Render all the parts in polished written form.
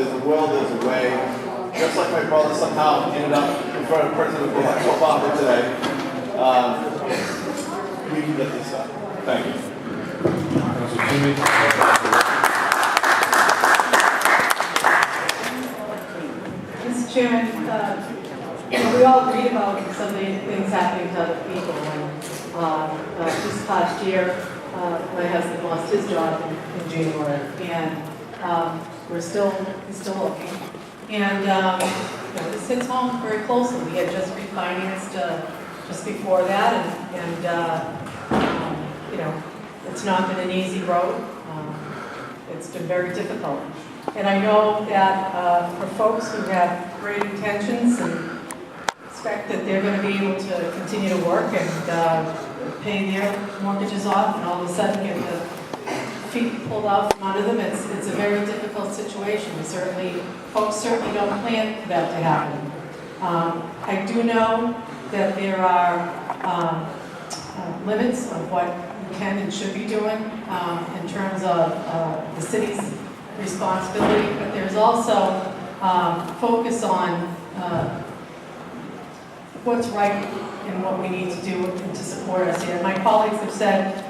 there's a will, there's a way. Just like my brother somehow ended up in front of the president of the soap opera today, we can get this done. Thank you. Mr. Chairman, we all read about some of the things happening to other people. This past year, my husband lost his job in January, and he's still looking. And this hits home very closely. We had just refinanced just before that, and it's not been an easy road. It's been very difficult. And I know that for folks who have great intentions and expect that they're going to be able to continue to work and pay their mortgages off, and all of a sudden get the feet pulled out from under them, it's a very difficult situation. Folks certainly don't plan for that to happen. I do know that there are limits of what we can and should be doing in terms of the city's responsibility, but there's also focus on what's right and what we need to do to support us here. My colleagues have said,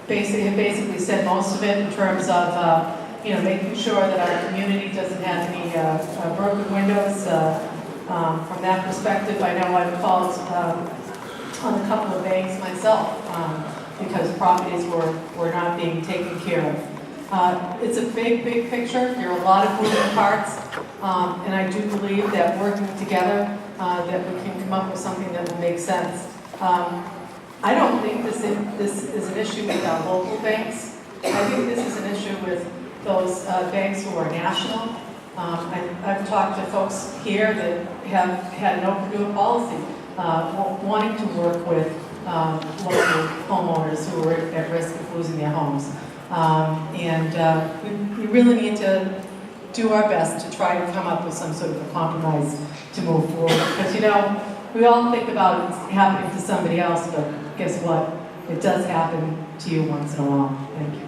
basically said most of it in terms of making sure that our community doesn't have any broken windows. From that perspective, I know I've called on a couple of banks myself because properties were not being taken care of. It's a big picture. There are a lot of moving parts, and I do believe that working together, that we can come up with something that will make sense. I don't think this is an issue with our local banks. I think this is an issue with those banks who are national. I've talked to folks here that have had an open door policy, wanting to work with local homeowners who are at risk of losing their homes. We really need to do our best to try to come up with some sort of a compromise to move forward. Because, we all think about it happening to somebody else, but guess what? It does happen to you once in a while. Thank you.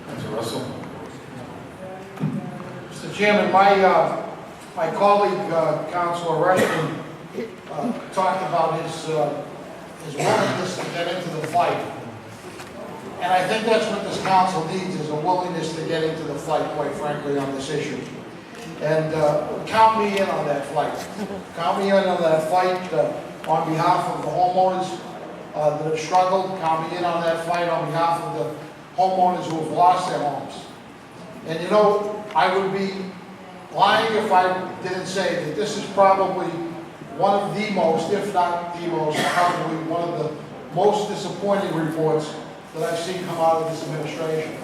Mr. Russell. Mr. Chairman, my colleague, Councilor Rushton, talked about his willingness to get into the fight. And I think that's what this council needs, is a willingness to get into the fight, quite frankly, on this issue. And count me in on that fight. Count me in on that fight on behalf of the homeowners that have struggled. Count me in on that fight on behalf of the homeowners who have lost their homes. And I would be lying if I didn't say that this is probably one of the most, if not the most, probably one of the most disappointing reports that I've seen come out of this administration.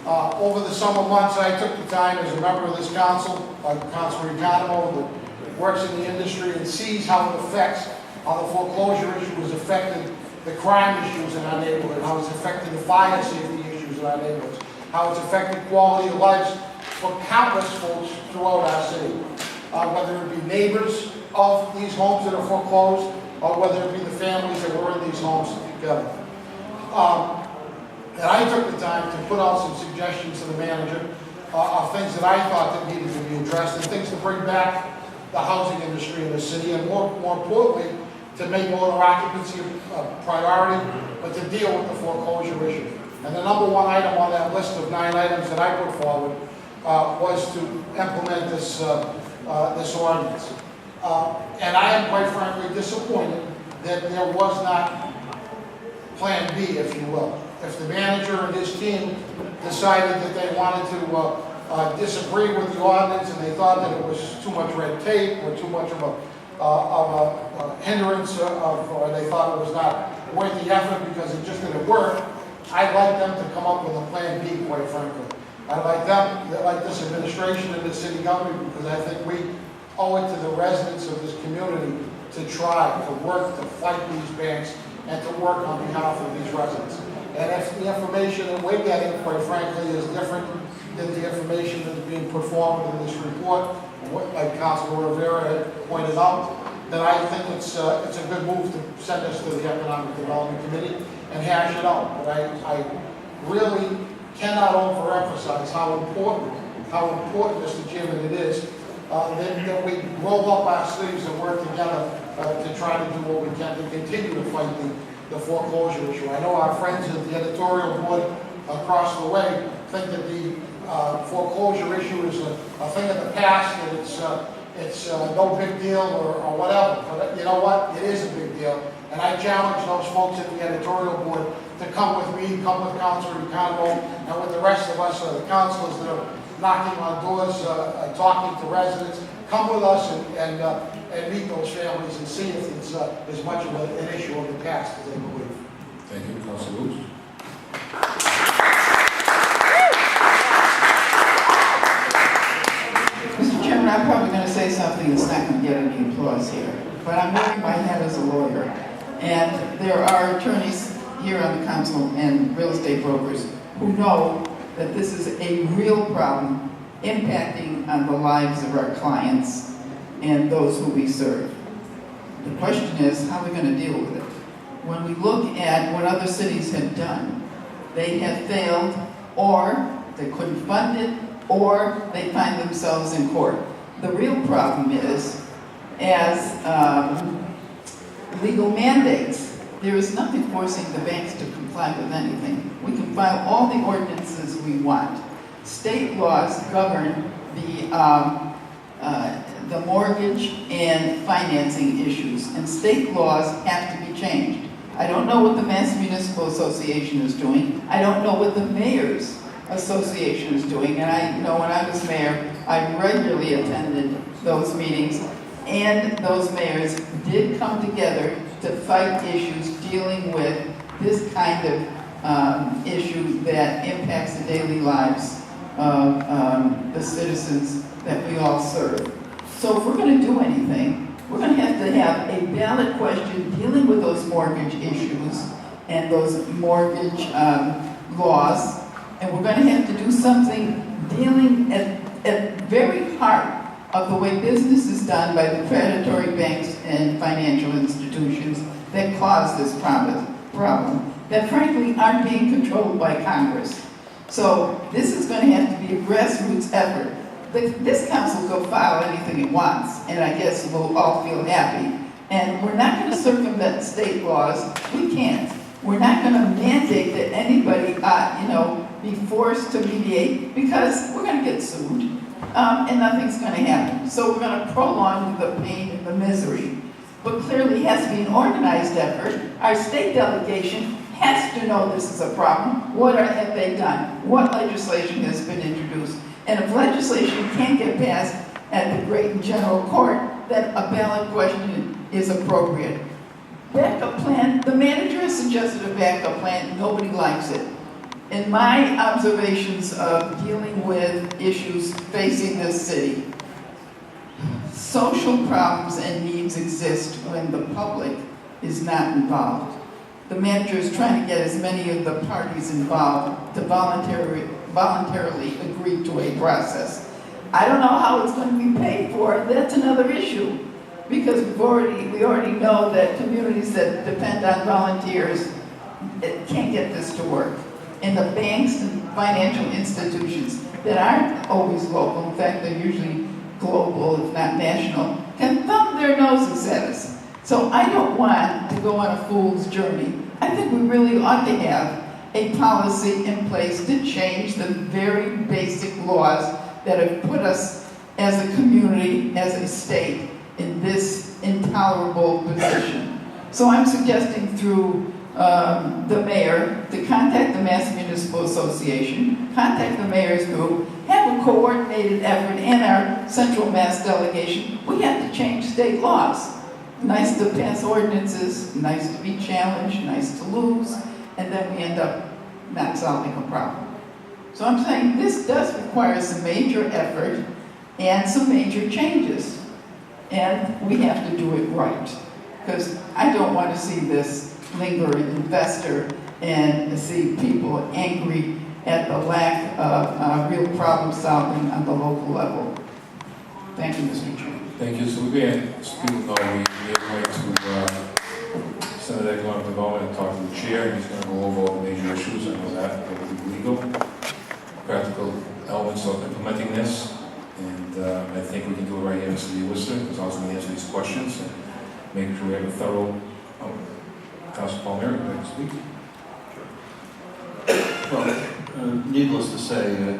Over the summer months, I took the time as a member of this council, Councilor Economo, that works in the industry and sees how it affects, how the foreclosure issue has affected the crime issues in our neighborhood, how it's affected the fire safety issues in our neighborhoods, how it's affected quality of lives for countless folks throughout our city, whether it be neighbors of these homes that are foreclosed, or whether it be the families that were in these homes together. And I took the time to put out some suggestions to the manager of things that I thought that needed to be addressed, and things to bring back the housing industry in the city, and more importantly, to make owner occupancy a priority, but to deal with the foreclosure issue. And the number one item on that list of 9 items that I put forward was to implement this ordinance. And I am quite frankly disappointed that there was not Plan B, if you will. If the manager and his team decided that they wanted to disagree with the ordinance, and they thought that it was too much red tape or too much of a hindrance, or they thought it was not worth the effort because it just didn't work, I'd like them to come up with a Plan B, quite frankly. I'd like this administration and the city government, because I think we owe it to the residents of this community to try to work to fight these banks and to work on behalf of these residents. And if the information that we're getting, quite frankly, is different than the information that's being put forward in this report, like Councilor Rivera had pointed out, then I think it's a good move to send us to the Economic Development Committee and hash it out. But I really cannot overemphasize how important how important, Mr. Chairman, it is, that we roll up our sleeves and work together to try to do what we can to continue to fight the foreclosure issue. I know our friends at the editorial board across the way think that the foreclosure issue is a thing of the past, that it's no big deal or whatever. But you know what? It is a big deal. And I challenge those folks at the editorial board to come with me, come with Councilor Econo, and with the rest of us, the councilors that are knocking on doors, talking to residents. Come with us and meet those families and see if it's as much of an issue of the past as they believe. Thank you, Councilor Lewis. Mr. Chairman, I'm probably going to say something that's not going to get any applause here, but I'm wearing my hat as a lawyer. And there are attorneys here on the council and real estate brokers who know that this is a real problem impacting on the lives of our clients and those who we serve. The question is, how are we going to deal with it? When we look at what other cities have done, they have failed, or they couldn't fund it, or they find themselves in court. The real problem is, as legal mandates, there is nothing forcing the banks to comply with anything. We can file all the ordinances we want. State laws govern the mortgage and financing issues, and state laws have to be changed. I don't know what the Mass Municipal Association is doing. I don't know what the Mayor's Association is doing, and I know when I was mayor, I regularly attended those meetings, and those mayors did come together to fight issues dealing with this kind of issue that impacts the daily lives of the citizens that we all serve. So if we're going to do anything, we're going to have a ballot question dealing with those mortgage issues and those mortgage laws, and we're going to have to do something dealing at very heart of the way business is done by the predatory banks and financial institutions that cause this problem that frankly aren't being controlled by Congress. So this is going to have to be a grassroots effort. This council will file anything it wants, and I guess we'll all feel happy. And we're not going to circumvent state laws. We can't. We're not going to mandate that anybody, be forced to mediate, because we're going to get sued, and nothing's going to happen. So we're going to prolong the pain and the misery. But clearly it has to be an organized effort. Our state delegation has to know this is a problem. What have they done? What legislation has been introduced? And if legislation can't get passed at the great and general court, then a ballot question is appropriate. Backup plan, the manager has suggested a backup plan, nobody likes it. In my observations of dealing with issues facing this city, social problems and needs exist when the public is not involved. The manager is trying to get as many of the parties involved to voluntarily agree to a process. I don't know how it's going to be paid for. That's another issue, because we already know that communities that depend on volunteers can't get this to work. And the banks and financial institutions that aren't always local, in fact, they're usually global, if not national, can thumb their noses at us. So I don't want to go on a fool's journey. I think we really ought to have a policy in place to change the very basic laws that have put us as a community, as a state, in this intolerable position. So I'm suggesting through the mayor to contact the Mass Municipal Association, contact the mayor's group, have a coordinated effort, and our Central Mass delegation. We have to change state laws. Nice to pass ordinances, nice to be challenged, nice to lose, and then we end up not solving a problem. So I'm saying this does require some major effort and some major changes. And we have to do it right. Because I don't want to see this linger and fester and see people angry at the lack of real problem solving on the local level. Thank you, Mr. Chairman. Thank you. So we're going to speak now. We're going to send that going to development and talk to the chair. He's going to go over all the major issues. I know that will be legal, practical elements of implementing this, and I think we can do it right here in the city of Worcester, because I was going to answer these questions and make sure we have a thorough, Council Palmieri, next week. Well, needless to say,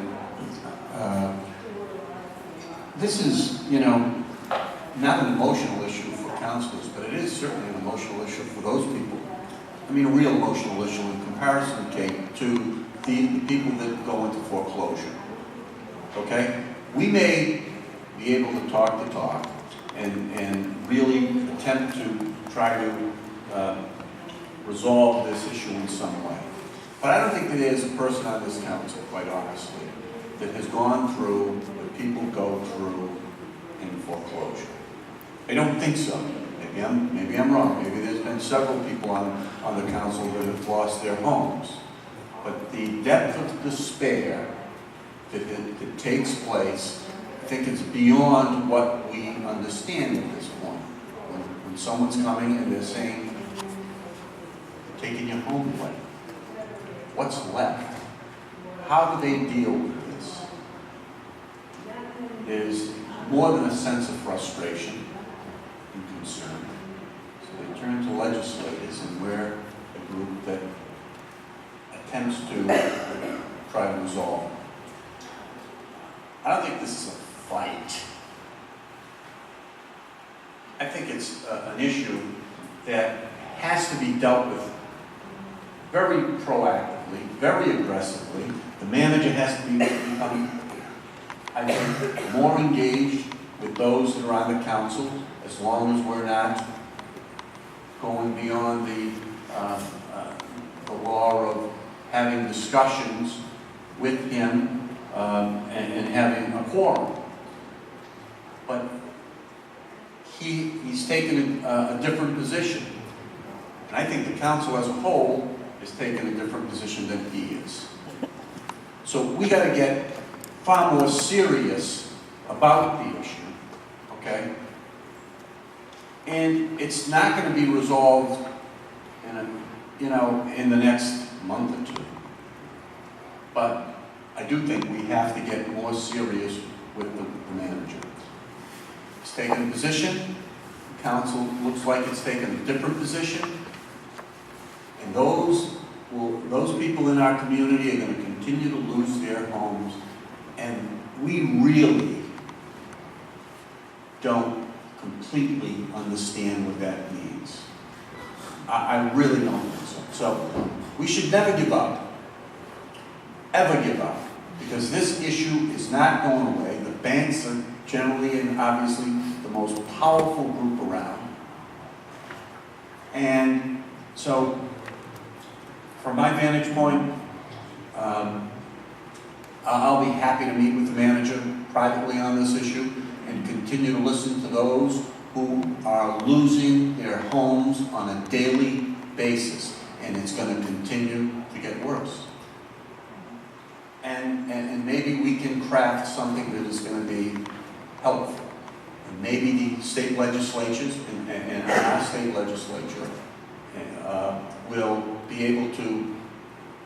this is, not an emotional issue for councilors, but it is certainly an emotional issue for those people. I mean, a real emotional issue in comparison, Kate, to the people that go into foreclosure. Okay? We may be able to talk the talk and really attempt to try to resolve this issue in some way. But I don't think that there's a person on this council, quite honestly, that has gone through what people go through in foreclosure. I don't think so. Maybe I'm wrong. Maybe there's been several people on the council that have lost their homes. But the depth of despair that takes place, I think it's beyond what we understand at this point. When someone's coming and they're saying, "They're taking your home away. What's left?" How do they deal with this? There's more than a sense of frustration and concern. So they turn to legislators, and we're a group that attempts to try to resolve it. I don't think this is a fight. I think it's an issue that has to be dealt with very proactively, very aggressively. The manager has to become, I think, more engaged with those that are on the council, as long as we're not going beyond the law of having discussions with him and having a quorum. But he's taken a different position. And I think the council as a whole is taking a different position than he is. So we got to get far more serious about the issue, okay? And it's not going to be resolved in the next month or two. But I do think we have to get more serious with the manager. He's taken a position. The council looks like it's taken a different position. And those people in our community are going to continue to lose their homes. And we really don't completely understand what that means. I really don't think so. So we should never give up. Ever give up. Because this issue is not going away. The banks are generally and obviously the most powerful group around. And so, from my vantage point, I'll be happy to meet with the manager privately on this issue and continue to listen to those who are losing their homes on a daily basis, and it's going to continue to get worse. And maybe we can craft something that is going to be helpful. And maybe the state legislatures and our state legislature will be able to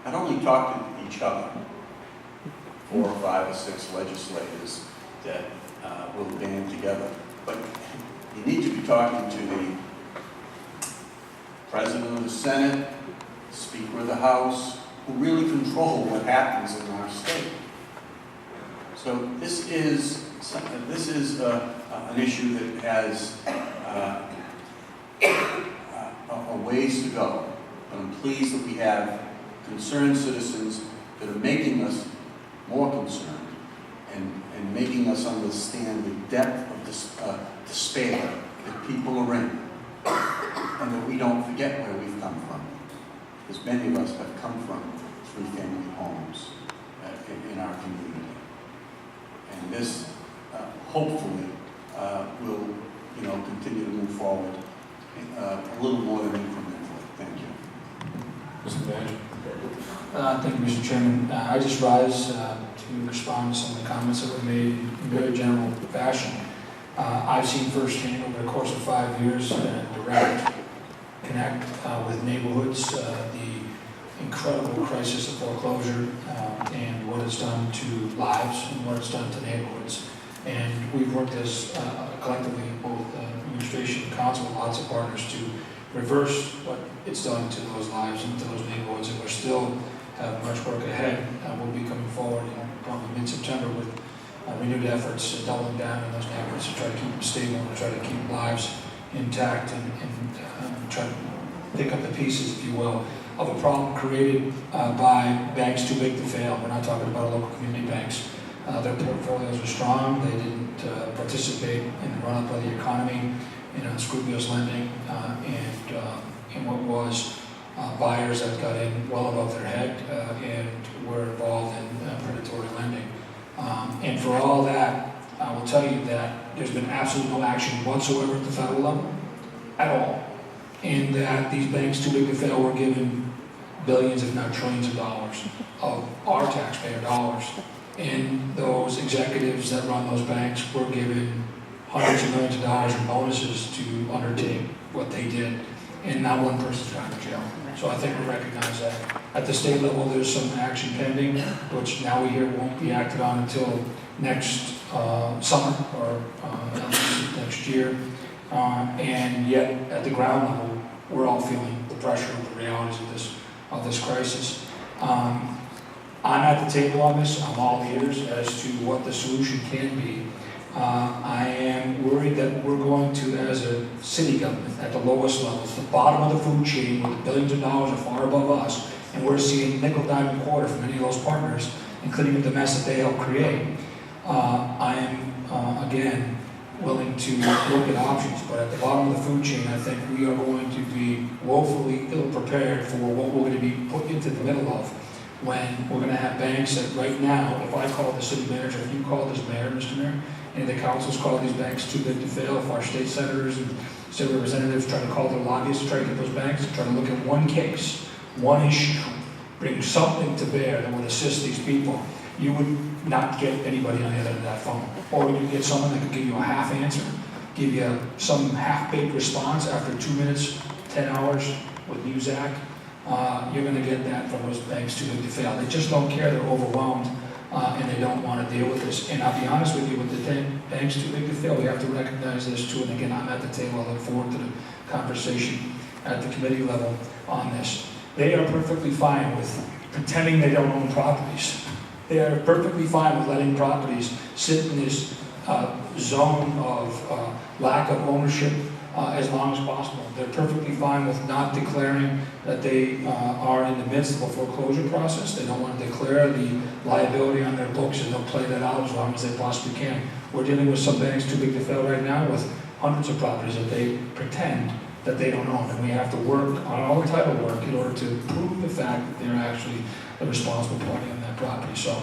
not only talk to each other, 4 or 5 or 6 legislators that will band together, but you need to be talking to the President of the Senate, Speaker of the House, who really control what happens in our state. So this is an issue that has a ways to go. But I'm pleased that we have concerned citizens that are making us more concerned and making us understand the depth of despair that people are in, and that we don't forget where we've come from. Because many of us have come from 3-family homes in our community. And this, hopefully, will, continue to move forward a little more than incrementally. Thank you. Mr. Manager? Thank you, Mr. Chairman. I just rise to respond to some of the comments that were made in very general fashion. I've seen firsthand over the course of 5 years direct connect with neighborhoods, the incredible crisis of foreclosure and what it's done to lives and what it's done to neighborhoods. And we've worked as collectively, both administration and council, with lots of partners to reverse what it's done to those lives and to those neighborhoods. And we're still have much work ahead. We'll be coming forward in probably mid-September with renewed efforts, doubling down in those neighborhoods to try to keep them stable and to try to keep lives intact and try to pick up the pieces, if you will, of a problem created by banks too big to fail. We're not talking about local community banks. Their portfolios are strong. They didn't participate in the run-up of the economy, in unscrupulous lending, and in what was buyers that got in well above their head and were involved in predatory lending. And for all that, I will tell you that there's been absolutely no action whatsoever at the federal level, at all. And that these banks too big to fail were given billions, if not trillions of dollars of our taxpayer dollars. And those executives that run those banks were given hundreds of millions of dollars in bonuses to undertake what they did. And not one person's gone to jail. So I think we recognize that. At the state level, there's some action pending, which now we hear won't be acted on until next summer or at least next year. And yet, at the ground level, we're all feeling the pressure of the realities of this crisis. I'm at the table on this. I'm all ears as to what the solution can be. I am worried that we're going to, as a city government, at the lowest levels, the bottom of the food chain, where the billions of dollars are far above us, and we're seeing nickel, dime, and quarter from many of those partners, including the mess that they help create. I am, again, willing to look at options, but at the bottom of the food chain, I think we are going to be woefully ill-prepared for what we're going to be put into the middle of, when we're going to have banks that right now, if I call the city manager, if you call this mayor, Mr. Mayor, and the councils call these banks too big to fail, if our state senators and state representatives try to call their lobbyists to try to get those banks, to try to look at one case, one issue, bring something to bear that would assist these people, you would not get anybody on the other end of that phone. Or you'd get someone that could give you a half answer, give you some half-baked response after 2 minutes, 10 hours with Muzak. You're going to get that from those banks too big to fail. They just don't care, they're overwhelmed, and they don't want to deal with this. And I'll be honest with you, with the banks too big to fail, we have to recognize this too. And again, I'm at the table. I look forward to the conversation at the committee level on this. They are perfectly fine with pretending they don't own properties. They are perfectly fine with letting properties sit in this zone of lack of ownership as long as possible. They're perfectly fine with not declaring that they are in the midst of a foreclosure process. They don't want to declare the liability on their books, and they'll play that out as long as they possibly can. We're dealing with some banks too big to fail right now with hundreds of properties that they pretend that they don't own, and we have to work on all the title work in order to prove the fact that they're actually the responsible party on that property. So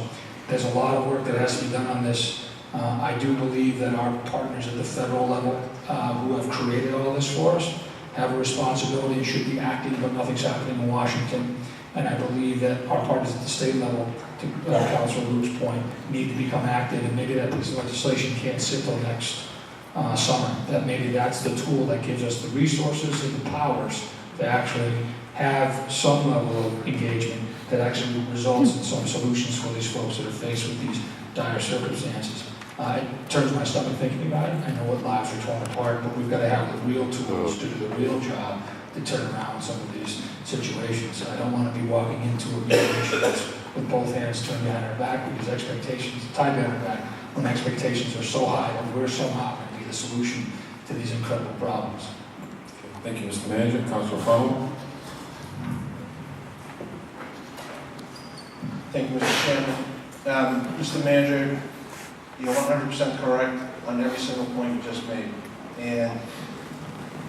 there's a lot of work that has to be done on this. I do believe that our partners at the federal level who have created all this for us have a responsibility and should be acting, but nothing's happening in Washington. And I believe that our partners at the state level, to Councilor Luke's point, need to become active, and maybe that piece of legislation can't sit till next summer. That maybe that's the tool that gives us the resources and the powers to actually have some level of engagement that actually results in some solutions for these folks that are faced with these dire circumstances. It turns my stomach thinking about it. I know what lives are torn apart, but we've got to have the real tools to do the real job to turn around some of these situations. I don't want to be walking into a mediation with both hands turned behind our back, because expectations, tied behind our back, when expectations are so high that we're somehow going to be the solution to these incredible problems. Thank you, Mr. Manager. Councilor Farwell. Thank you, Mr. Chairman. Mr. Manager, you're 100% correct on every single point you just made. And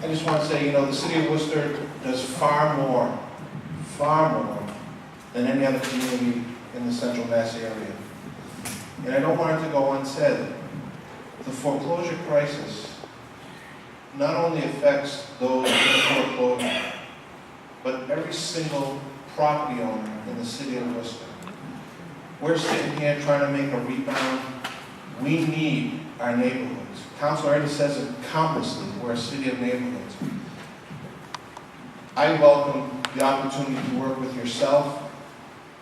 I just want to say, the city of Worcester does far more than any other community in the Central Mass area. And I don't want it to go unsaid. The foreclosure crisis not only affects those in foreclosure, but every single property owner in the city of Worcester. We're sitting here trying to make a rebound. We need our neighborhoods. Council already says it countlessly, we're a city of neighborhoods. I welcome the opportunity to work with yourself,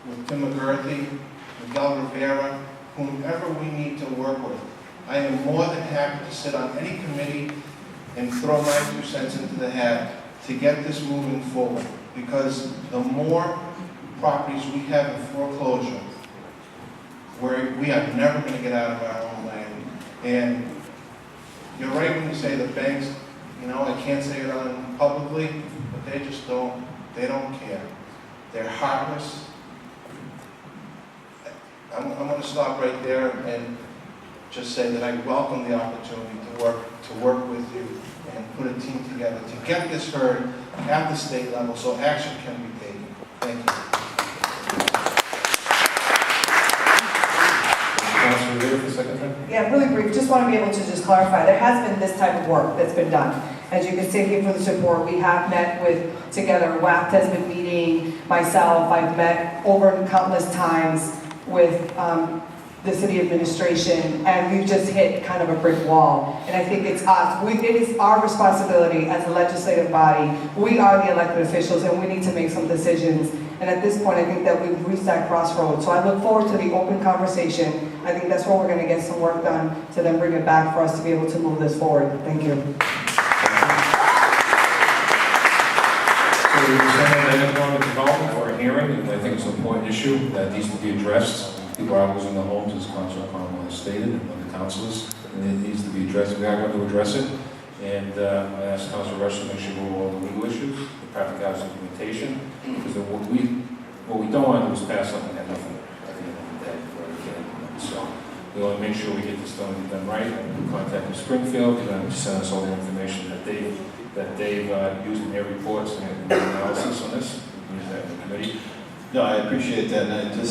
with Tim McGurthy, Miguel Rivera, whomever we need to work with. I am more than happy to sit on any committee and throw my 2 cents into the hat to get this moving forward. Because the more properties we have in foreclosure, where we are never going to get out of our own land. And you're right when you say the banks, you know, I can't say it on publicly, but they just don't, they don't care. They're heartless. I'm going to stop right there and just say that I welcome the opportunity to work with you and put a team together to get this heard at the state level so action can be taken. Thank you. Councilor Rivera for a second time? Yeah, really brief, just want to be able to just clarify, there has been this type of work that's been done. As you can see here for the report, we have met with, together, WAPT has been meeting, myself, I've met over countless times with the city administration, and we've just hit kind of a brick wall. And I think it's us, it is our responsibility as a legislative body. We are the elected officials, and we need to make some decisions. And at this point, I think that we've reached that crossroads. So I look forward to the open conversation. I think that's where we're going to get some work done to then bring it back for us to be able to move this forward. Thank you. So we presented economic development for a hearing, and I think it's an important issue that needs to be addressed. People are losing their homes, as Councilor Conway has stated, and other councilors, and it needs to be addressed. We are going to address it. And I asked Councilor Rush to make sure we go over the legal issues, the practicality of implementation, because what we don't want to do is pass something that nothing at the end of the day where we can't implement. So we want to make sure we get this done right. And we contacted Springfield. They're going to send us all the information that they've used in their reports and their analysis on this. Use that in the committee. No, I appreciate that, and I think